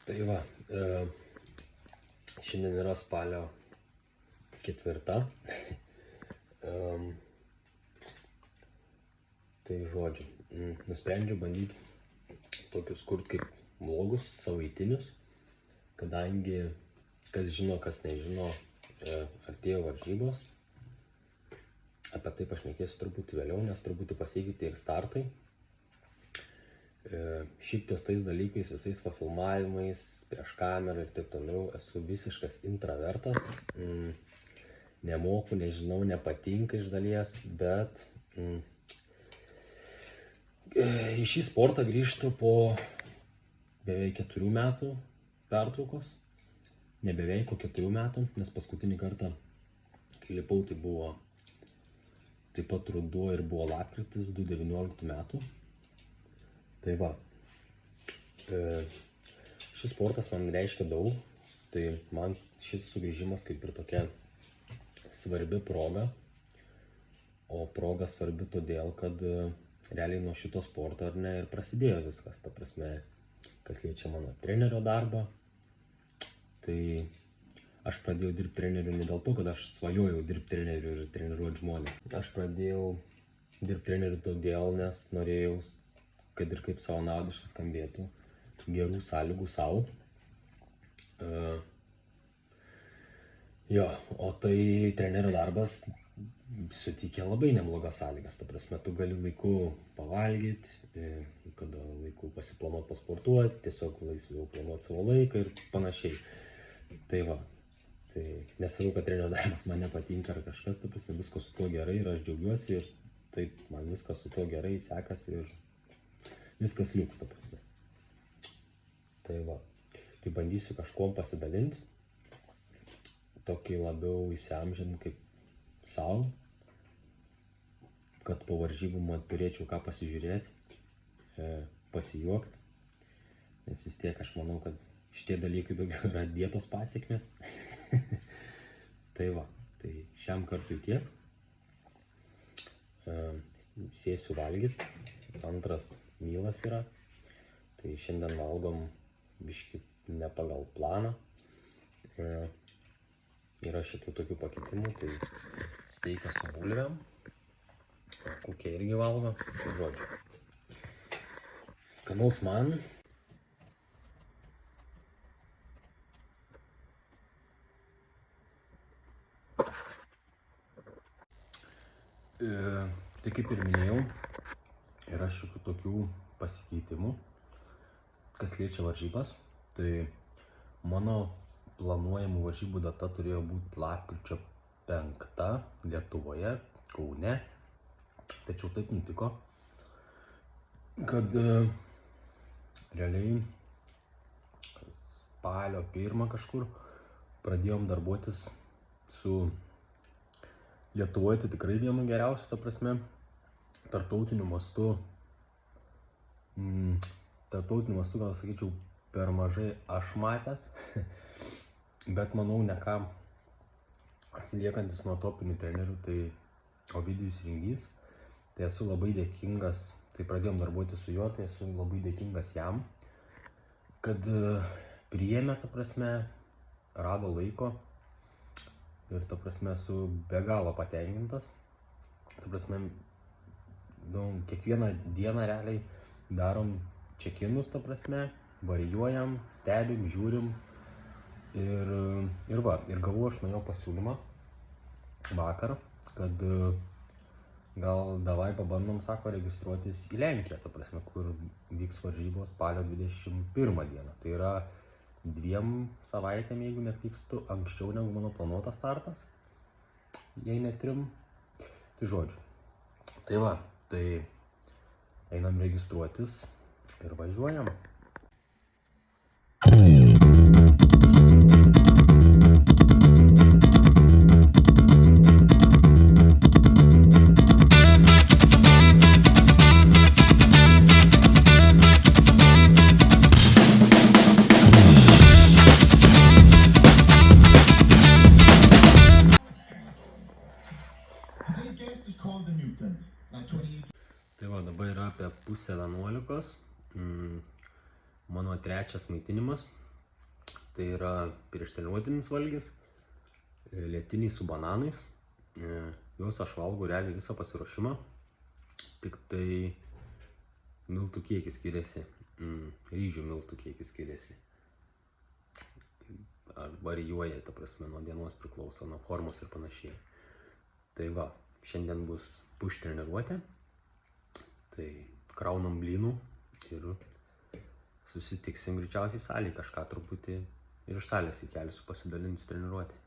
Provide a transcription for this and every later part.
Tai va, šiandien yra spalio 4. Tai žodžiu, nusprendžiau bandyti tokius kurti kaip vlogus savaitinius, kadangi kas žino, kas nežino, artėjo varžybos. Apie tai pašnekėsiu truputį vėliau, nes truputį pasikeitė ir startai. Šiaip ties dalykais, visais pafilmavimais, prieš kamerą ir taip toliau esu visiškas intravertas. Nemoku, nežinau, nepatinka iš dalies, bet į šį sportą grįžtu po beveik 4 metų pertraukos. Ne beveik, po 4 metų, nes paskutinį kartą, kai lipau, tai buvo taip pat ruduo ir buvo lapkritis 2019 metų. Tai va, šis sportas man reiškia daug, tai man šis sugrįžimas kaip ir tokia svarbi proga, o proga svarbi todėl, kad realiai nuo šito sporto ar ne ir prasidėjo viskas, ta prasme, kas liečia mano trenerio darbą, tai aš pradėjau dirbti treneriu ne dėl to, kad aš svajojau dirbti treneriu ir treniruoti žmonės. Aš pradėjau dirbti treneriu todėl, nes norėjau, kad ir kaip savanaudiškai skambėtų, gerų sąlygų savo. O tai trenerio darbas suteikia labai neblogas sąlygas. Ta prasme, tu gali laiku pavalgyti, kada laiku pasiplanuoti, pasportuoti, tiesiog laisviau planuoti savo laiką ir panašiai. Tai va, tai nesakau, kad trenerio darbas man nepatinka ar kažkas, ta prasme, viskas su tuo gerai ir aš džiaugiuosi ir taip man viskas su tuo gerai sekasi ir viskas liuks, ta prasme. Tai va, tai bandysiu kažkuom pasidalinti, tokį labiau įsiamžinti kaip savo, kad po varžybų man turėčiau ką pasižiūrėti, pasijuokti, nes vis tiek aš manau, kad šitie dalykai daugiau yra dietos pasekmės. Tai va, tai šiam kartui tiek. Sėsiu valgyti, antras mylas yra, tai šiandien valgom biškį ne pagal planą. Yra šiokių tokių pakitimų, tai steikas su bulvėm, kokie irgi valgo, tai žodžiu. Skanaus man. Tai kaip ir minėjau, yra šiokių tokių pasikeitimų, kas liečia varžybas. Tai mano planuojamų varžybų data turėjo būti lapkričio 5 Lietuvoje, Kaune. Tačiau taip nutiko, kad realiai spalio 1 kažkur pradėjom darbuotis su Lietuvoje, tai tikrai vienu geriausiu, ta prasme, tarptautiniu mastu, gal sakyčiau, per mažai aš matęs, bet manau ne ką atsiliekantis nuo topinių trenerių, tai Ovidijus Ringys, tai esu labai dėkingas, tai pradėjom darbuoti su juo, tai esu labai dėkingas jam, kad priėmė, ta prasme, rado laiko. Ir ta prasme esu be galo patenkintas. Ta prasme, kiekvieną dieną realiai darom check-inus, ta prasme, varijuojam, stebim, žiūrim. Ir gavau aš nuo jo pasiūlymą vakar, kad gal davai pabandom, sako, registruotis į Lenkiją, ta prasme, kur vyks varžybos spalio 21 dieną. Tai yra 2 savaitėm, jeigu neklystu, anksčiau negu mano planuotas startas, jei ne 3. Tai žodžiu. Tai va, tai einam registruotis ir važiuojam. Tai va, dabar yra apie 10:30, mano trečias maitinimas, Tai yra prieštreniruotinis valgis, lietiniai su bananais. Juos aš valgau realiai visą pasiruošimą, tik tai miltų kiekis skiriasi, ryžių miltų kiekis skiriasi. Ar varijuoja, ta prasme, nuo dienos priklauso, nuo formos ir panašiai. Tai va, šiandien bus push treniruotė, tai kraunam blynų ir susitiksim greičiausiai salėje, kažką truputį ir iš salės įkelsiu, pasidalinsiu treniruotę.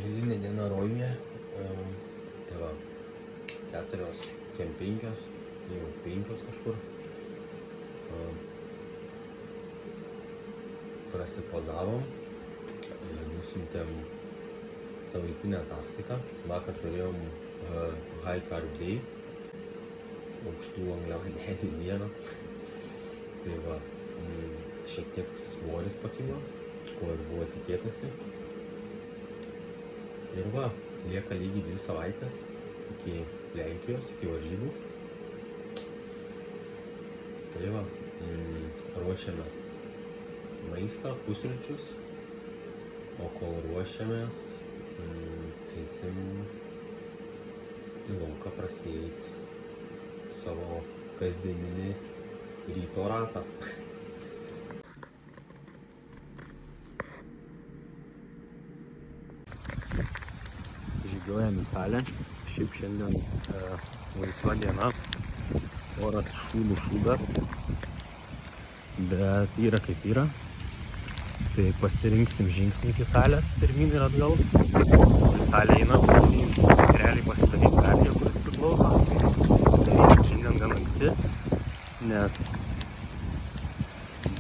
Eilinė diena rojuje, tai va, 4, kem 5, jau 5 kažkur. Prasipozavom, nusiuntėm savaitinę ataskaitą. Vakar turėjom High Carb Day, aukštų angliavandenių dieną. Tai va, šiek tiek svoris pakilo, ko ir buvo tikėtasi. Ir va, lieka lygiai 2 savaitės iki Lenkijos, iki varžybų. Tai va, ruošiamės maistą, pusryčius, o kol ruošiamės, eisim į lauką prasieit savo kasdieninį ryto ratą. Žygiuojam į salę, šiaip šiandien laisva diena, oras šūdų šūdas, bet yra kaip yra. Tai pasirinksim žingsnį iki salės, pirmyn ir atgal. salę einam, realiai pasidaryti kardio, kuris priklauso. Darysim šiandien gan anksti, nes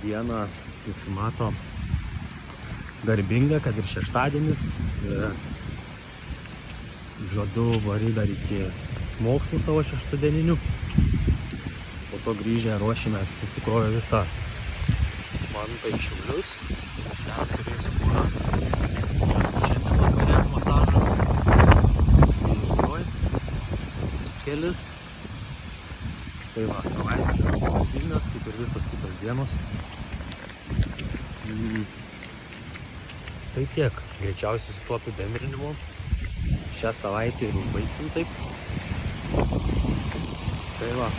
diena nusimato garbinga, kad ir šeštadienis. Žadu varyti dar iki mokslų savo šeštadieninių. Po to grįžę ruošimės susikrovę visą mantą į Šiaulius. Ten turėsiu kurą šiandien vakare masažą. Rytoj kelis. Tai va, savaitgalis buvo pilnas, kaip ir visos kitos dienos. Tai tiek, greičiausiai su tuo apibendrinimu. Šią savaitę ir užbaigsim taip. Tai va.